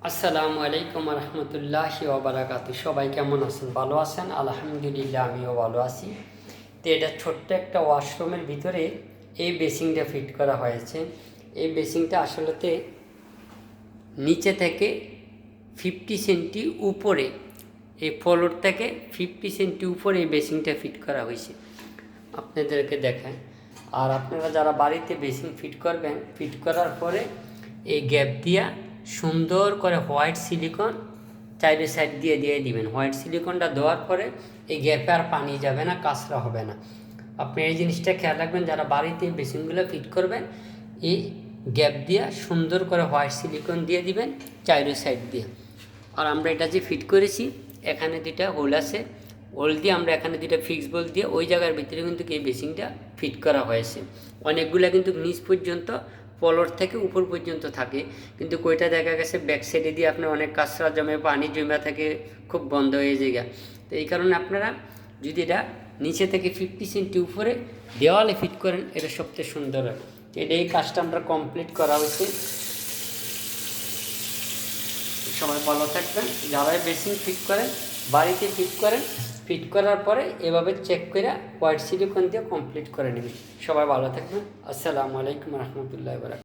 আসসালামু আলাইকুম রহমতুল্লাহি ওবারাকাতু। সবাই কেমন আছেন? ভালো আছেন? আলহামদুলিল্লাহ, আমিও ভালো আছি। তো এটা ছোট্ট একটা ওয়াশরুমের ভিতরে এই বেসিংটা ফিট করা হয়েছে। এই বেসিংটা আসলেতে নিচে থেকে 50 সেন্টি উপরে, এই ফ্লোর থেকে 50 সেন্টি উপরে এই বেসিংটা ফিট করা হয়েছে। আপনাদেরকে দেখায়। আর আপনারা যারা বাড়িতে বেসিং ফিট করবেন, ফিট করার পরে এই গ্যাপ দিয়া সুন্দর করে হোয়াইট সিলিকন চাইরে সাইড দিয়ে দিবেন। হোয়াইট সিলিকনটা দেওয়ার পরে এই গ্যাপে আর পানি যাবে না, কাঁচরা হবে না। আপনি এই জিনিসটা খেয়াল রাখবেন, যারা বাড়িতে বেসিনগুলো ফিট করবেন এই গ্যাপ দিয়া সুন্দর করে হোয়াইট সিলিকন দিয়ে দিবেন চাইরো সাইড দিয়ে। আর আমরা এটা যে ফিট করেছি, এখানে দুইটা হোল আছে, হোল দিয়ে আমরা এখানে দুইটা ফিক্স বল দিয়ে ওই জায়গার ভিতরে কিন্তু এই বেসিংটা ফিট করা হয়েছে। অনেকগুলো কিন্তু নিচ পর্যন্ত ফ্লোর থেকে উপর পর্যন্ত থাকে, কিন্তু কইটা দেখা গেছে ব্যাক সাইডে দিয়ে আপনার অনেক কাঁচরা জমে, পানি জমা থাকে, খুব বন্ধ হয়ে যায়। তো এই কারণে আপনারা যদি এটা নিচে থেকে 50 সেন্টি উপরে দেওয়ালে ফিট করেন, এটা সবচেয়ে সুন্দর হয়। এটা এই কাজটা আমরা কমপ্লিট করা হয়েছে। সবাই ভালো থাকবেন। যারা বেসিং ফিট করেন, বাড়িতে ফিট করেন, ফিট করার পরে এভাবে চেক করে হোয়াইট সিলিকন দিয়ে কমপ্লিট করে নেবেন। সবাই ভালো থাকবেন। আসসালামু আলাইকুম রহমতুল্লাহ।